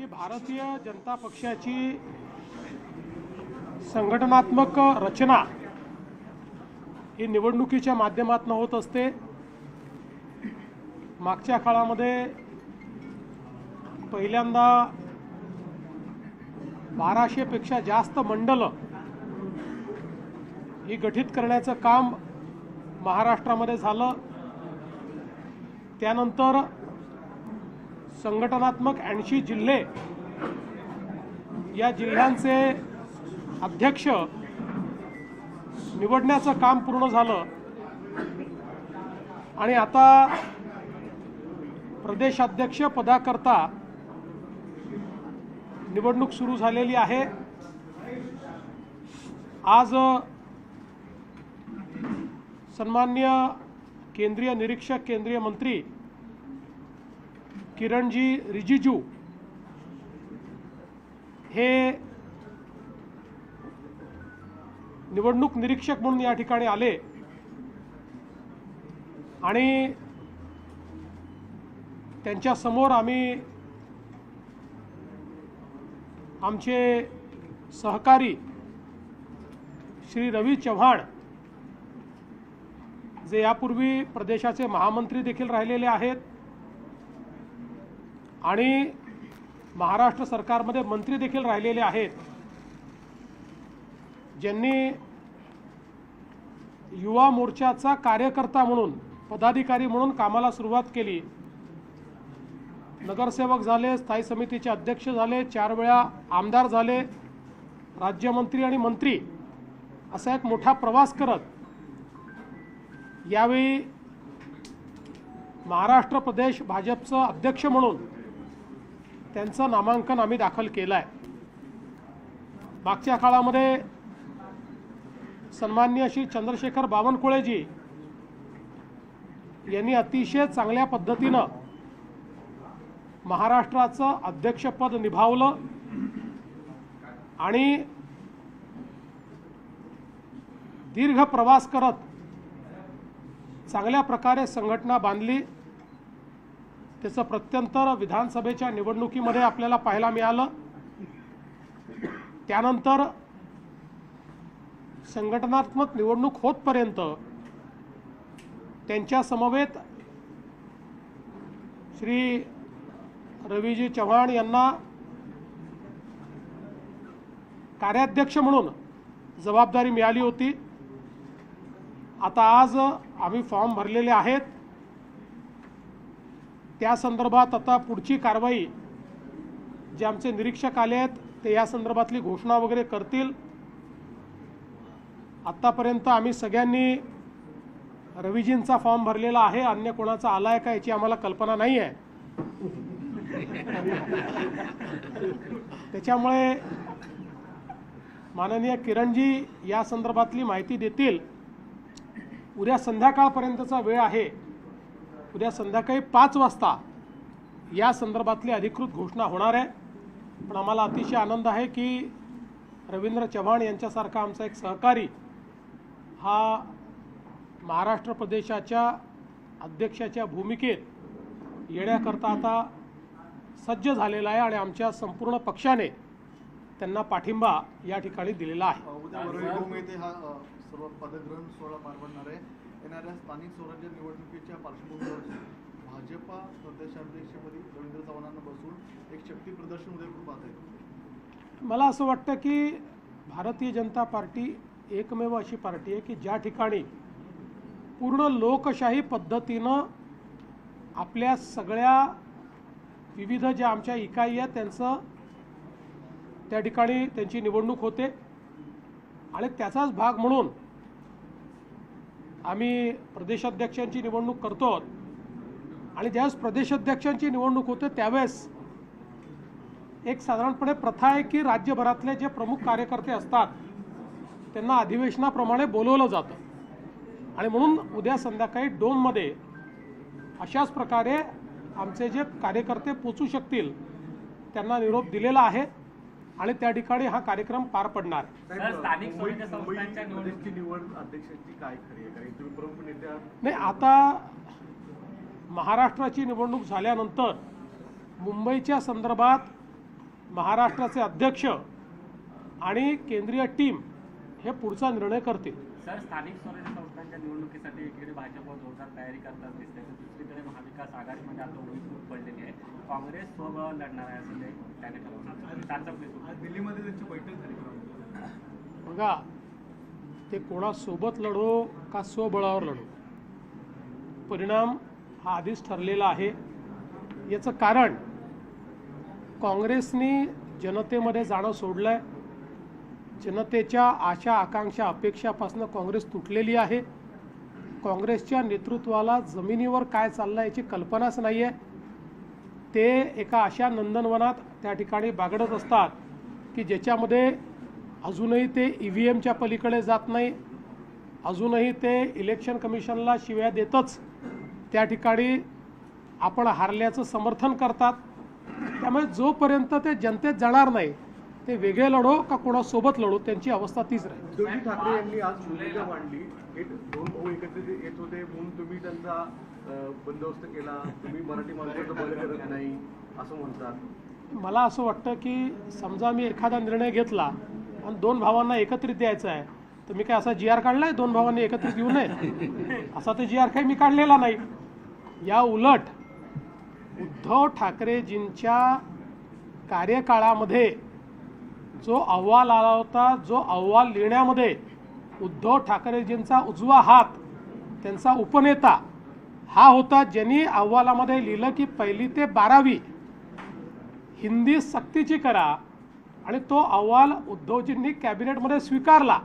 की भारतीय जनता पक्षाची संघटनात्मक रचना ही निवडणुकीच्या माध्यमातून होत असते। मागच्या काळामध्ये पहिल्यांदा 1200 पेक्षा जास्त मंडल ही गठीत करण्याचं काम महाराष्ट्रामध्ये झालं। त्यानंतर संघटनात्मक 80 जिल्हे या जिल्ह्यांचे अध्यक्ष निवडण्याचं काम पूर्ण झालं आणि आता प्रदेशाध्यक्ष पदाकरता निवडणूक सुरू झालेली आहे। आज सन्माननीय केंद्रीय निरीक्षक केंद्रीय मंत्री किरणजी रिजिजू हे निवडणूक निरीक्षक म्हणून या ठिकाणी आले आणि त्यांच्या समोर आम्ही आमचे सहकारी श्री रवी चव्हाण जे यापूर्वी प्रदेशाचे महामंत्री देखील राहिलेले आहेत आणि महाराष्ट्र सरकारमध्ये मंत्री देखील राहिलेले आहेत, ज्यांनी युवा मोर्चाचा कार्यकर्ता म्हणून पदाधिकारी म्हणून कामाला सुरुवात केली। नगरसेवक झाले, स्थायी समितीचे अध्यक्ष झाले, 4 वेळा आमदार झाले, राज्यमंत्री आणि मंत्री असा एक मोठा प्रवास करत यावेळी महाराष्ट्र प्रदेश भाजपचं अध्यक्ष म्हणून त्यांचं नामांकन आम्ही दाखल केलं आहे। मागच्या काळामध्ये सन्माननीय श्री चंद्रशेखर बावनकुळेजी यांनी अतिशय चांगल्या पद्धतीनं महाराष्ट्राचं अध्यक्षपद निभावलं आणि दीर्घ प्रवास करत चांगल्या प्रकारे संघटना बांधली। त्याचं प्रत्यंतर विधानसभेच्या निवडणुकीमध्ये आपल्याला पाहायला मिळालं। त्यानंतर संघटनात्मक निवडणूक होतपर्यंत त्यांच्या समवेत श्री रवीजी चव्हाण यांना कार्याध्यक्ष म्हणून जबाबदारी मिळाली होती। आता आज आम्ही फॉर्म भरलेले आहेत, त्या संदर्भात आता पुढची कारवाई जे आमचे निरीक्षक आले आहेत ते या संदर्भातली घोषणा वगैरे करतील। आतापर्यंत आम्ही सगळ्यांनी रवीजींचा फॉर्म भरलेला आहे, अन्य कोणाचा आलाय का याची आम्हाला कल्पना नाही आहे। त्याच्यामुळे माननीय किरणजी या संदर्भातली माहिती देतील। उद्या संध्याकाळपर्यंतचा वेळ आहे, उद्या संध्याकाळी 5 वाजता या संदर्भातली अधिकृत घोषणा होणार आहे। पण आम्हाला अतिशय आनंद आहे की रवींद्र चव्हाण यांच्यासारखा आमचा एक सहकारी हा महाराष्ट्र प्रदेशाच्या अध्यक्षाच्या भूमिकेत येण्याकरता आता सज्ज झालेला आहे आणि आमच्या संपूर्ण पक्षाने त्यांना पाठिंबा या ठिकाणी दिलेला आहे। उद्या वरळी येथे हा सर्व पदग्रहण सोहळा पार पडणार आहे। येणाऱ्या स्थानिक स्वराज्य निवडणुकीच्या पार्श्वभूमीवर भाजपा प्रदेशाध्यक्षपदी रवींद्र चव्हाणांना बसून एक शक्ती प्रदर्शन उद्या करू पाहत आहे। मला असं वाटतं की भारतीय जनता पार्टी एकमेव अशी पार्टी आहे की ज्या ठिकाणी पूर्ण लोकशाही पद्धतीनं आपल्या सगळ्या विविध ज्या आमच्या इकाई आहेत त्यांचं त्या ठिकाणी त्यांची निवडणूक होते आणि त्याचाच भाग म्हणून आम्ही प्रदेशाध्यक्षांची निवडणूक करतो आणि ज्यावेळेस प्रदेशाध्यक्षांची निवडणूक होते त्यावेळेस एक साधारणपणे प्रथा आहे की राज्यभरातले जे प्रमुख कार्यकर्ते असतात त्यांना अधिवेशनाप्रमाणे बोलवलं जातं आणि म्हणून उद्या संध्याकाळी डोममध्ये अशाच प्रकारे आमचे जे कार्यकर्ते पोचू शकतील त्यांना निरोप दिलेला आहे आणि त्या ठिकाणी हा कार्यक्रम पार पडणार आहे। स्थानिक स्वराज्य संस्थांच्या निवडणुकीची निवड अध्यक्षांची काय खरी आहे? कारण तुम्ही प्रमुख नेत्या नाही, आता महाराष्ट्राची निवडणूक झाल्यानंतर मुंबईच्या संदर्भात महाराष्ट्राचे अध्यक्ष आणि केंद्रीय टीम हे पुढचा निर्णय करतील. सर, स्थानिक स्वराज्य संस्थांच्या निवडणुकीसाठी एकीकडे भाजप जोरदार तयारी करताना दिसते, तर दुसरीकडे महाविकास आघाडीमध्ये आता उडीद पडलेली आहे. काँग्रेस स्वबळ लढणार आहे असं त्याने ठरवलं. दिल्लीमध्ये त्यांची बैठक झाली. बघा, ते कोणासोबत लढो का स्वबळावर लढो, परिणाम हा आधीच ठरलेला आहे. याचं कारण काँग्रेसनी जनतेमध्ये जाणं सोडलं आहे. जनतेच्या आशा आकांक्षा अपेक्षापासून काँग्रेस तुटलेली आहे. काँग्रेसच्या नेतृत्वाला जमिनीवर काय चाललं याची कल्पनाच नाही आहे. ते एका अशा नंदनवनात त्या ठिकाणी बागडत असतात की ज्याच्यामध्ये अजूनही ते EVMच्या पलीकडे जात नाही, अजूनही ते इलेक्शन कमिशनला शिव्या देतच त्या ठिकाणी आपण हारल्याचं समर्थन करतात. त्यामुळे जोपर्यंत ते जनतेत जाणार नाही, ते वेगळे लढो का कोणासोबत लढो, त्यांची अवस्था तीच राहील. उद्धवजी ठाकरे यांनी आज भूमिका मांडली, हे दोन भाऊ एकत्रित येत होते म्हणून तुम्ही त्यांचा बंदोबस्त केला, तुम्ही मराठी माणसाचं बळ करत नाही असं म्हणतात. मला असं वाटतं की समजा मी एखादा निर्णय घेतला आणि दोन भावांना एकत्रित द्यायचा आहे, तर मी काय असा GR काढला आहे दोन भावांनी एकत्रित येऊ नये असा ते GR काही मी काढलेला नाही. या उलट उद्धव ठाकरेजींच्या कार्यकाळामध्ये जो अहवाल आला होता, जो अहवाल लिहिण्यामध्ये उद्धव ठाकरेजींचा उजवा हात, त्यांचा उपनेता हा होता, ज्यांनी अहवालामध्ये लिहिलं की 1ली ते 12वी हिंदी सक्तीची करा, आणि तो अहवाल उद्धवजींनी कॅबिनेटमध्ये स्वीकारला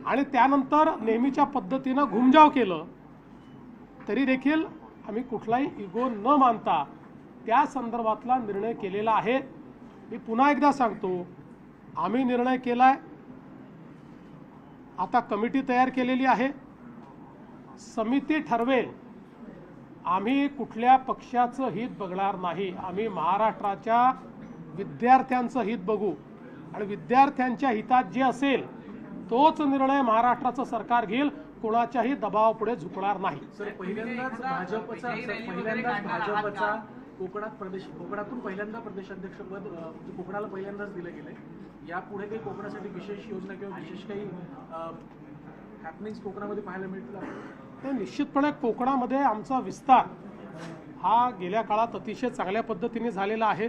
आणि त्यानंतर नेहमीच्या पद्धतीनं घुमजाव केलं. तरी देखील आम्ही कुठलाही इगो न मानता त्या संदर्भातला निर्णय केलेला आहे. मी पुन्हा एकदा सांगतो, आम्ही निर्णय केला आहे. आता कमिटी तयार केलेली आहे, समिती ठरवेल. आम्ही कुठल्या पक्षाचं हित बघणार नाही, आम्ही महाराष्ट्राच्या विद्यार्थ्यांचं हित बघू आणि विद्यार्थ्यांच्या हितात जे असेल तोच निर्णय महाराष्ट्राचं सरकार घेईल. कोणाच्याही दबावापुढे झुकणार नाही. सर, पहिल्यांदाच भाजपचा कोकणातून पहिल्यांदा प्रदेशाध्यक्षपद कोकणाला पहिल्यांदाच दिलं गेलंय. यापुढे काही कोकणासाठी विशेष योजना किंवा विशेष काही हॅपनिंग्स कोकणामध्ये पाहायला मिळतील? निश्चितपणे कोकणामध्ये आमचा विस्तार हा गेल्या काळात अतिशय चांगल्या पद्धतीने झालेला आहे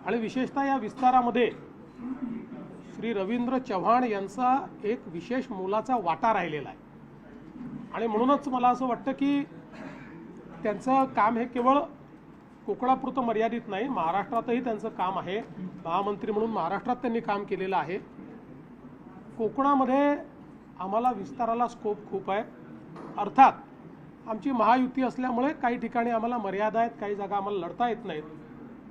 आणि विशेषतः या विस्तारामध्ये श्री रवींद्र चव्हाण यांचा एक विशेष मोलाचा वाटा राहिलेला आहे. आणि म्हणूनच मला असं वाटतं की त्यांचं काम हे केवळ कोकणापुरतं मर्यादित नाही, महाराष्ट्रातही त्यांचं काम आहे. महामंत्री म्हणून महाराष्ट्रात त्यांनी काम केलेलं आहे. कोकणामध्ये आम्हाला विस्ताराला स्कोप खूप आहे. अर्थात आमची महायुती असल्यामुळे काही ठिकाणी आम्हाला मर्यादा आहेत, काही जागा आम्हाला लढता येत नाहीत,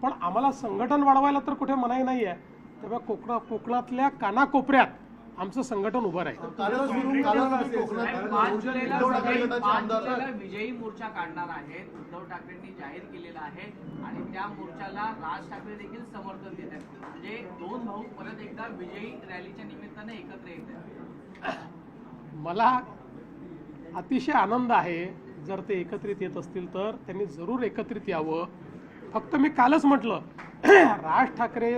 पण आम्हाला संघटन वाढवायला तर कुठे मनाई नाही आहे. तेव्हा कोकणातल्या कानाकोपऱ्यात आमचं संघटन उभं राहील. 5 जुलैला विजयी मोर्चा काढणार आहेत, उद्धव ठाकरेंनी जाहीर केलेला आहे आणि त्या मोर्चाला राज ठाकरे देखील समर्थन देत आहेत. म्हणजे दोन भाऊ परत एकदा विजयी रॅलीच्या निमित्ताने एकत्र येत आहेत. मला अतिशय आनंद आहे जर ते एकत्रित येत असतील तर. त्यांनी जरूर एकत्रित यावं. फक्त मी कालच म्हटलं, राज ठाकरे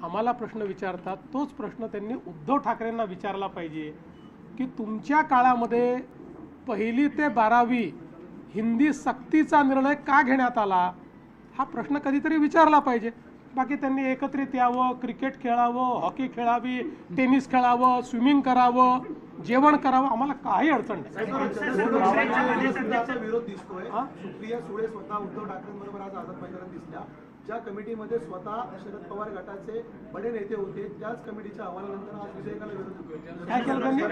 आम्हाला प्रश्न विचारतात, तोच प्रश्न त्यांनी उद्धव ठाकरेंना विचारला पाहिजे की तुमच्या काळामध्ये 1ली ते 12वी हिंदी सक्तीचा निर्णय का घेण्यात आला, हा प्रश्न कधीतरी विचारला पाहिजे. बाकी त्यांनी एकत्रित यावं, क्रिकेट खेळावं, हॉकी खेळावी, टेनिस खेळावं, स्विमिंग करावं, जेवण करावं, आम्हाला काही अडचण नाही. विरोध दिसतोय. सुप्रिया सुळे स्वतः उद्धव ठाकरेंबरोबर आज आझाद मैदानात दिसल्या. ज्या कमिटीमध्ये स्वतः शरद पवार गटाचे बडे नेते होते, त्याच कमिटीच्या अहवालानंतर आज विधेयकाला विरोध होतोय. काय केलं त्यांनी?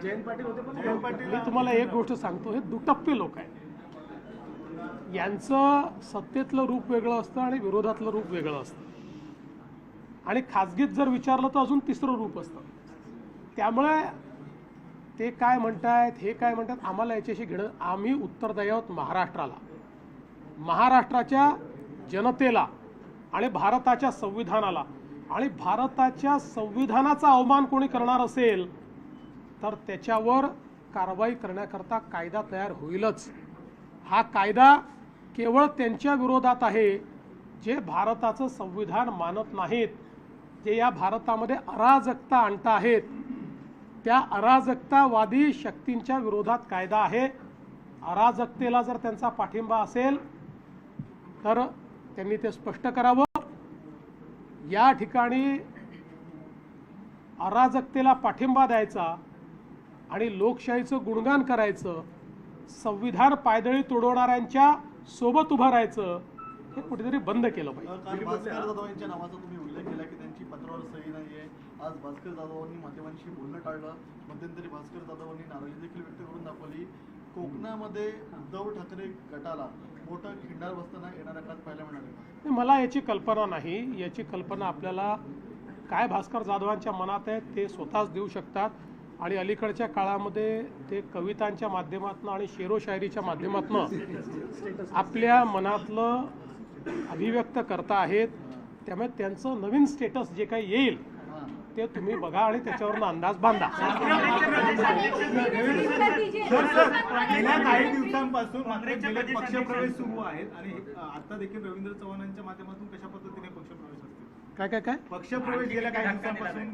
जयंत पाटील होते, पण जयंत पाटील मी तुम्हाला एक गोष्ट सांगतो, हे दुटप्पे लोक आहेत. यांचं सत्तेतलं रूप वेगळं असतं आणि विरोधातलं रूप वेगळं असतं आणि खाजगीत जर विचारलं तर अजून तिसरं रूप असतं. त्यामुळे ते काय म्हणतायत, हे काय म्हणतात, आम्हाला याच्याशी घेणं. आम्ही उत्तरदायी आहोत महाराष्ट्राला, महाराष्ट्राच्या जनतेला आणि भारताच्या संविधानाला. आणि भारताच्या संविधानाचा अवमान कोणी करणार असेल तर त्याच्यावर कारवाई करण्याकरता कायदा तयार होईलच. हा कायदा केवळ त्यांच्या विरोधात आहे जे भारताचं संविधान मानत नाहीत, जे या भारतामध्ये अराजकता आणत आहेत, त्या अराजकतावादी शक्तींच्या विरोधात कायदा आहे. अराजकतेला जर त्यांचा पाठिंबा असेल तर त्यांनी ते स्पष्ट करावं. या ठिकाणी अराजकतेला पाठिंबा द्यायचा आणि लोकशाहीचं गुणगान करायचं, संविधान पायदळी तोडवणाऱ्यांच्या सोबत उभं राहायचं, हे कुठेतरी बंद केलं पाहिजे. काल भास्कर जाधव यांच्या नावाचा तुम्ही उल्लेख केला की त्यांची पत्रावर सही नाहीये. आज भास्कर जाधवांनी माध्यमांशी बोलणं टाळलं. मध्यंतरी भास्कर जाधवांनी नाराजी देखील व्यक्त करून दाखवली. कोकणामध्ये उद्धव ठाकरे गटाला मोठं खिंडार बसताना येणाऱ्या काळात पाहायला मिळाले. मला याची कल्पना नाही. याची कल्पना आपल्याला काय भास्कर जाधवांच्या मनात आहे ते स्वतःच देऊ शकतात. आणि अलीकडच्या काळामध्ये ते कवितांच्या माध्यमातून आणि शेरोशायरीच्या माध्यमातून आपल्या मनातलं अभिव्यक्त करता आहेत. त्यामुळे त्यांचं नवीन स्टेटस जे काही येईल ते तुम्ही बघा आणि त्याच्यावरून अंदाज बांधा. गेल्या काही दिवसांपासून मात्र गेले पक्षप्रवेश सुरू आहेत आणि आता देखील रवींद्र चव्हाणांच्या माध्यमातून कशा पद्धतीने पक्षप्रवेश असतील? काय पक्षप्रवेश गेल्या काही दिवसांपासून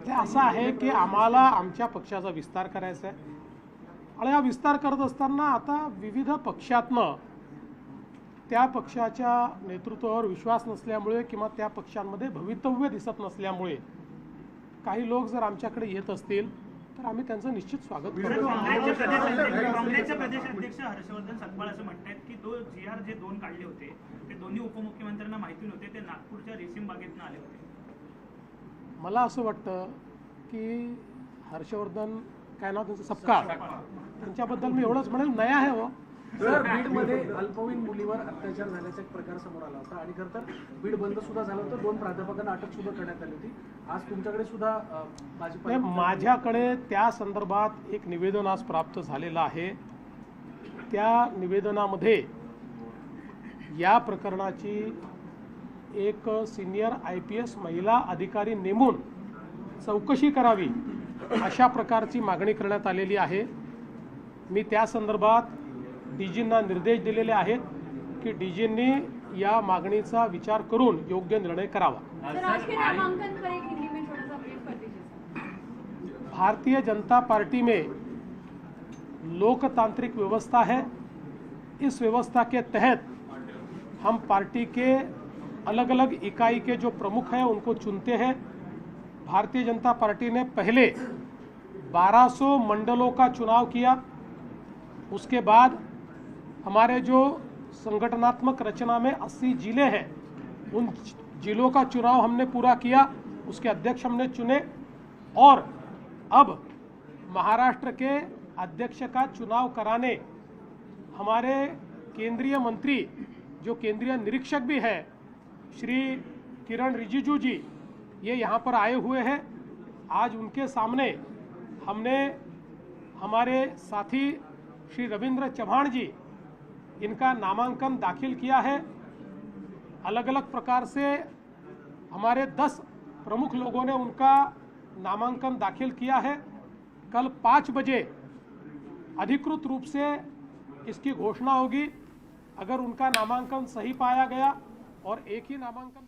ते असं आहे की आम्हाला आमच्या पक्षाचा विस्तार करायचा आहे आणि हा विस्तार करत असताना आता विविध पक्षातनं त्या पक्षाच्या नेतृत्वावर विश्वास नसल्यामुळे किंवा त्या पक्षांमध्ये भवितव्य दिसत नसल्यामुळे काही लोक जर आमच्याकडे येत असतील तर आम्ही त्यांचं निश्चित स्वागत करू. काँग्रेसचे प्रदेशाध्यक्ष हर्षवर्धन सतपाळ असं म्हणतात की GR जे 2 काढले होते ते दोन्ही उपमुख्यमंत्र्यांना माहिती नव्हते, ते नागपूरच्या रेशीम बागेतून आले होते. मला असं वाटतं की हर्षवर्धन काय नाव त्यांचं सपकाळ, त्यांच्याबद्दल मी एवढंच म्हणेल नया आहे हो. सर, बीडमध्ये अल्पवयीन मुलीवर अत्याचार झाल्याचा एक प्रकार समोर आला होता आणि खरं तर बीड बंद सुद्धा झालं होतं. 2 प्राध्यापकांना अटक सुद्धा करण्यात आली होती. आज तुमच्याकडे सुद्धा नाही, माझ्याकडे त्या संदर्भात एक निवेदन आज प्राप्त झालेलं आहे. त्या निवेदनामध्ये या प्रकरणाची एक सिनियर IPS महिला अधिकारी नेमून चौकशी करावी अशा प्रकारची मागणी करण्यात आलेली आहे. मी त्या संदर्भात DGंना निर्देश दिलेले आहेत की DGंनी या मागणीचा विचार करून योग्य निर्णय करावा. भारतीय जनता पार्टी में लोकतांत्रिक व्यवस्था है. इस व्यवस्था के तहत हम पार्टी के अलग अलग इकाई के जो प्रमुख हैं उनको चुनते हैं. भारतीय जनता पार्टी ने पहले 1200 मंडलों का चुनाव किया. उसके बाद हमारे जो संगठनात्मक रचना में 80 जिले हैं उन जिलों का चुनाव हमने पूरा किया. उसके अध्यक्ष हमने चुने और अब महाराष्ट्र के अध्यक्ष का चुनाव कराने हमारे केंद्रीय मंत्री जो केंद्रीय निरीक्षक भी है श्री किरण रिजिजू जी, ये यहाँ पर आए हुए हैं. आज उनके सामने हमने हमारे साथी श्री रविंद्र चव्हाण जी, इनका नामांकन दाखिल किया है. अलग अलग प्रकार से हमारे 10 प्रमुख लोगों ने उनका नामांकन दाखिल किया है. कल 5 बजे अधिकृत रूप से इसकी घोषणा होगी. अगर उनका नामांकन सही पाया गया और एक ही नामांकन